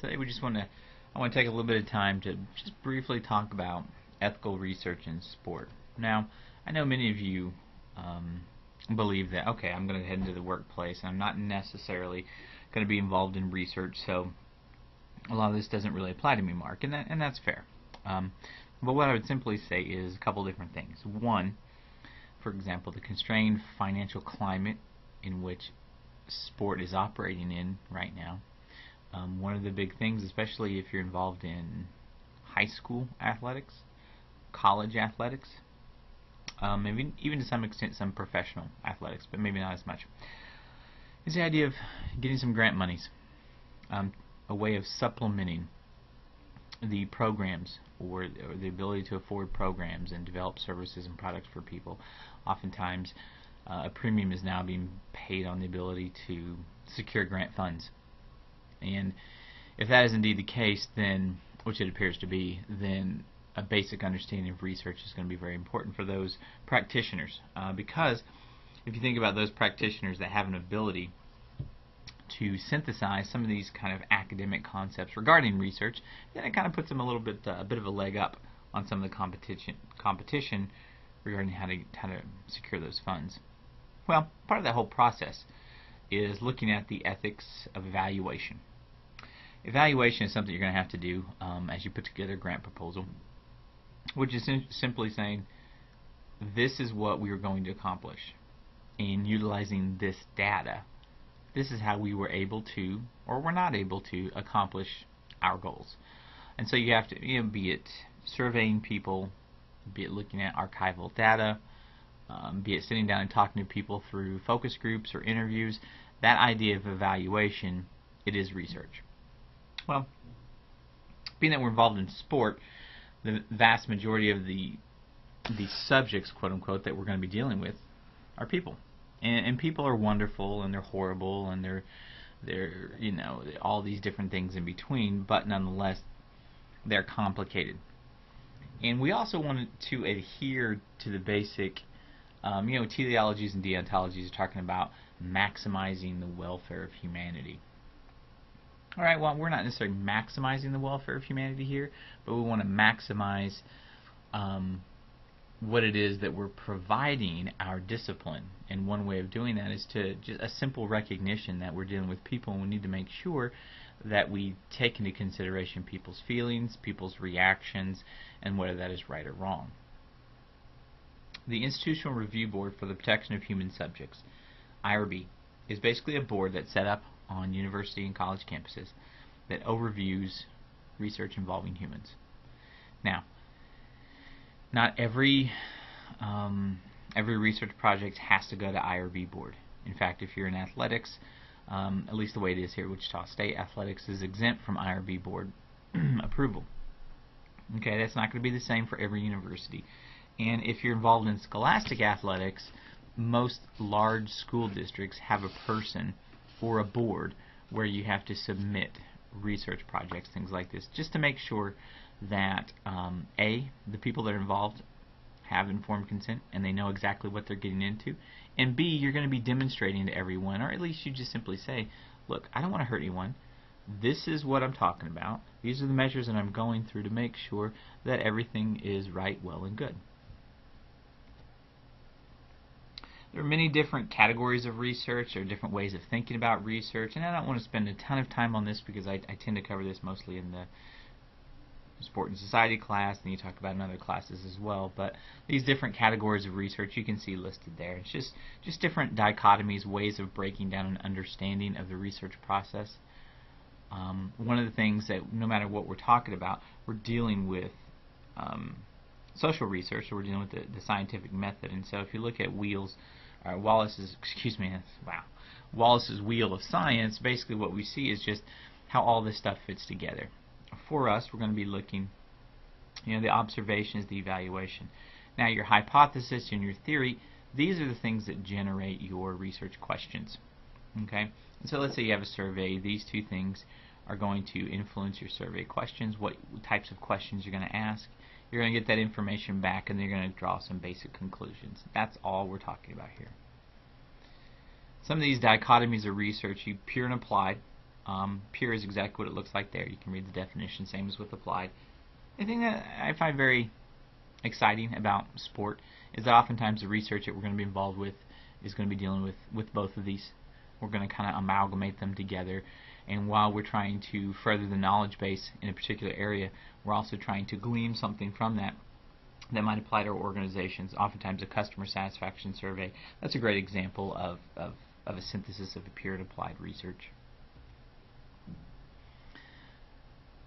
Today I want to take a little bit of time to just briefly talk about ethical research in sport. Now, I know many of you believe that, okay, I'm going to head into the workplace and I'm not necessarily going to be involved in research, so a lot of this doesn't really apply to me, Mark, and that's fair. But what I would simply say is a couple different things. One, for example, the constrained financial climate in which sport is operating in right now. One of the big things, especially if you're involved in high school athletics, college athletics, even to some extent some professional athletics, but maybe not as much, is the idea of getting some grant monies, a way of supplementing the programs or the ability to afford programs and develop services and products for people. Oftentimes, a premium is now being paid on the ability to secure grant funds. And if that is indeed the case, then, which it appears to be, then a basic understanding of research is going to be very important for those practitioners. Because if you think about those practitioners that have an ability to synthesize some of these kind of academic concepts regarding research, then it kind of puts them a bit of a leg up on some of the competition regarding how to secure those funds. Well, part of that whole process is looking at the ethics of evaluation. Evaluation is something you're going to have to do as you put together a grant proposal, which is simply saying, this is what we are going to accomplish. In utilizing this data, this is how we were able to, or were not able to, accomplish our goals. And so you have to, be it surveying people, be it looking at archival data, be it sitting down and talking to people through focus groups or interviews, that idea of evaluation, it is research. Well, being that we're involved in sport, the vast majority of the subjects, quote unquote, that we're going to be dealing with are people. And people are wonderful, and they're horrible, and they're all these different things in between, but nonetheless, they're complicated. And we also wanted to adhere to the basic, teleologies and deontologies are talking about maximizing the welfare of humanity. Alright, well, we're not necessarily maximizing the welfare of humanity here, but we want to maximize what it is that we're providing our discipline. And one way of doing that is to just a simple recognition that we're dealing with people, and we need to make sure that we take into consideration people's feelings, people's reactions, and whether that is right or wrong. The Institutional Review Board for the Protection of Human Subjects, IRB, is basically a board that's set up on university and college campuses that overviews research involving humans. Now, not every research project has to go to IRB board. In fact, if you're in athletics, at least the way it is here at Wichita State, athletics is exempt from IRB board approval. Okay, that's not going to be the same for every university. And if you're involved in scholastic athletics, most large school districts have a person or a board where you have to submit research projects, things like this, just to make sure that A, the people that are involved have informed consent and they know exactly what they're getting into, and B, you're going to be demonstrating to everyone, or at least you just simply say, look, I don't want to hurt anyone. This is what I'm talking about. These are the measures that I'm going through to make sure that everything is right, well, and good. There are many different categories of research or different ways of thinking about research, and I don't want to spend a ton of time on this because I tend to cover this mostly in the sport and society class, and you talk about in other classes as well. But these different categories of research you can see listed there. It's just different dichotomies, ways of breaking down an understanding of the research process. One of the things that no matter what we're talking about, we're dealing with social research, so we're dealing with the scientific method. And so if you look at Wallace's wheel of science, basically what we see is just how all this stuff fits together. For us, we're going to be looking, the observations, the evaluation. Now, your hypothesis and your theory, these are the things that generate your research questions. Okay? And so let's say you have a survey. These two things are going to influence your survey questions, what types of questions you're going to ask. You're going to get that information back, and then you're going to draw some basic conclusions. That's all we're talking about here. Some of these dichotomies of research, pure and applied, Pure is exactly what it looks like there. You can read the definition, same as with applied. The thing that I find very exciting about sport is that oftentimes the research that we're going to be involved with is going to be dealing with both of these. We're going to kind of amalgamate them together, and while we're trying to further the knowledge base in a particular area, we're also trying to glean something from that might apply to our organizations. Oftentimes a customer satisfaction survey, that's a great example of a synthesis of a pure and applied research.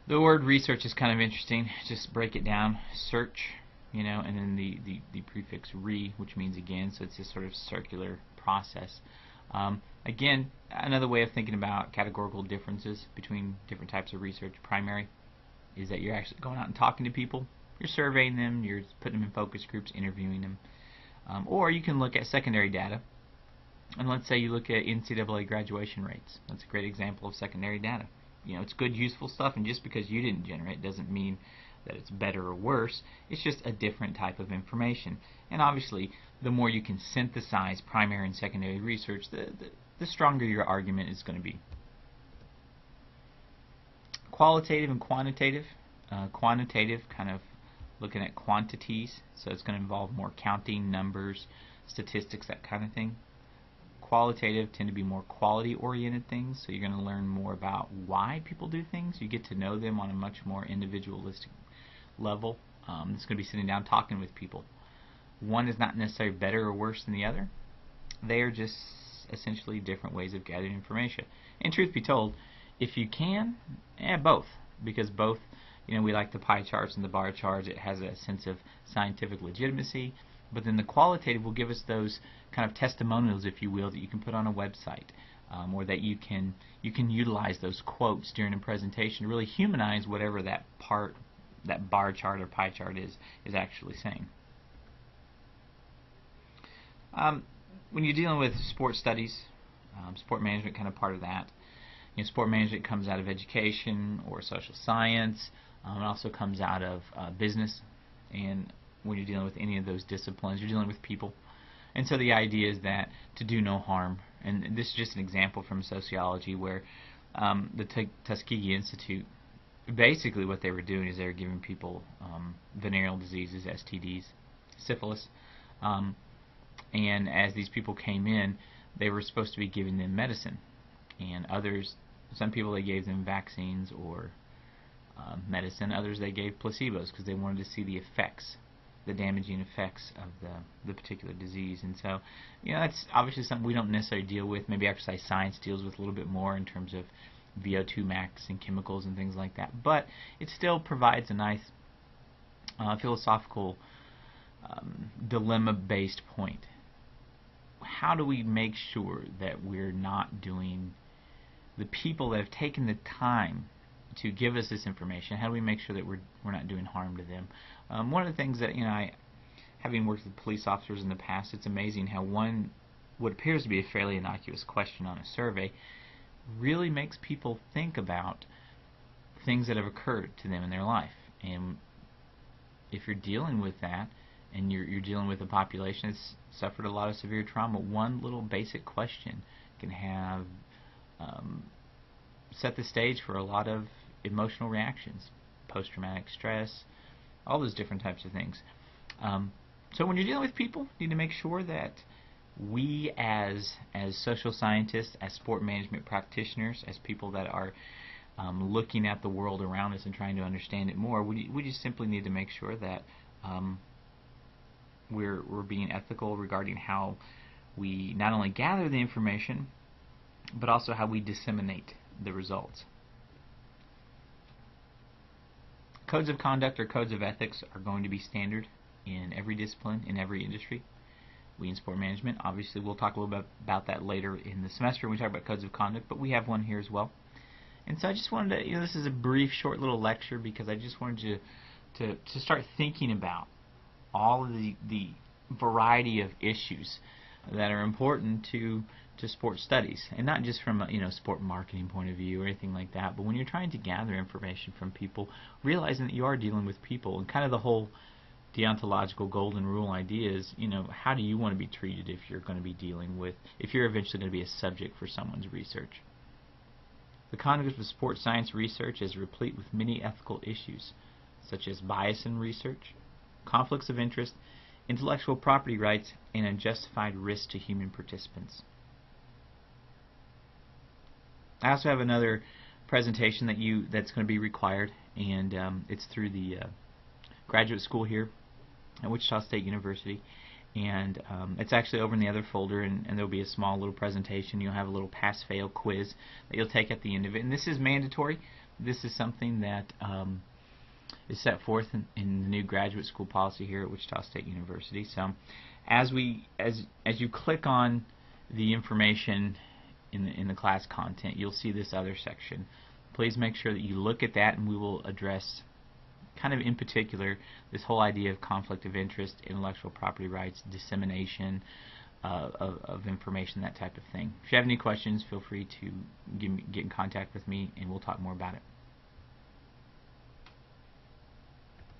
The word research is kind of interesting. Just break it down. Search, and then the prefix re, which means again, so it's this sort of circular process. Again, another way of thinking about categorical differences between different types of research. Primary is that you're actually going out and talking to people. You're surveying them, you're putting them in focus groups, interviewing them. Or you can look at secondary data. And let's say you look at NCAA graduation rates. That's a great example of secondary data. It's good, useful stuff, and just because you didn't generate it doesn't mean that it's better or worse. It's just a different type of information. And obviously, the more you can synthesize primary and secondary research, the stronger your argument is going to be. Qualitative and quantitative. Quantitative, kind of looking at quantities, so it's going to involve more counting, numbers, statistics, that kind of thing. Qualitative tend to be more quality-oriented things, so you're going to learn more about why people do things. You get to know them on a much more individualistic level. It's going to be sitting down talking with people. One is not necessarily better or worse than the other. They are just essentially different ways of gathering information. And truth be told, if you can, both. Because both, we like the pie charts and the bar charts. It has a sense of scientific legitimacy. But then the qualitative will give us those kind of testimonials, if you will, that you can put on a website, or that you can utilize those quotes during a presentation to really humanize whatever that bar chart or pie chart is actually saying. When you're dealing with sport studies, sport management kind of part of that. Sport management comes out of education or social science. It also comes out of business, and when you're dealing with any of those disciplines, you're dealing with people. And so the idea is that to do no harm, and this is just an example from sociology where the Tuskegee Institute, basically what they were doing is they were giving people venereal diseases, STDs, syphilis, and as these people came in, they were supposed to be giving them medicine, and some people they gave them vaccines or medicine, others they gave placebos because they wanted to see the effects, the damaging effects of the particular disease. And so, that's obviously something we don't necessarily deal with. Maybe exercise science deals with a little bit more in terms of VO2 max and chemicals and things like that. But it still provides a nice philosophical dilemma-based point. How do we make sure that we're not doing, the people that have taken the time to give us this information, how do we make sure that we're not doing harm to them? One of the things that, having worked with police officers in the past, it's amazing how what appears to be a fairly innocuous question on a survey really makes people think about things that have occurred to them in their life. And if you're dealing with that, and you're dealing with a population that's suffered a lot of severe trauma, one little basic question can have set the stage for a lot of emotional reactions, post-traumatic stress, all those different types of things. So when you're dealing with people, you need to make sure that we as social scientists, as sport management practitioners, as people that are looking at the world around us and trying to understand it more, we just simply need to make sure that we're being ethical regarding how we not only gather the information, but also how we disseminate the results. Codes of conduct or codes of ethics are going to be standard in every discipline, in every industry. We in sport management, obviously we'll talk a little bit about that later in the semester when we talk about codes of conduct, but we have one here as well. And so I just wanted to, this is a brief, short little lecture because I just wanted you to start thinking about all of the variety of issues that are important to sports studies, and not just from a sport marketing point of view or anything like that, but when you're trying to gather information from people, realizing that you are dealing with people, and kind of the whole deontological golden rule idea is, how do you want to be treated if you're going to be dealing with, if you're eventually going to be a subject for someone's research. The conduct of sports science research is replete with many ethical issues, such as bias in research, conflicts of interest, intellectual property rights, and unjustified risk to human participants. I also have another presentation that's going to be required, and it's through the graduate school here at Wichita State University, and it's actually over in the other folder, and there'll be a small little presentation. You'll have a little pass-fail quiz that you'll take at the end of it, and this is mandatory. This is something that is set forth in the new graduate school policy here at Wichita State University. So as you click on the information in the class content, you'll see this other section. Please make sure that you look at that, and we will address kind of in particular this whole idea of conflict of interest, intellectual property rights, dissemination of information, that type of thing. If you have any questions, feel free to get in contact with me, and we'll talk more about it.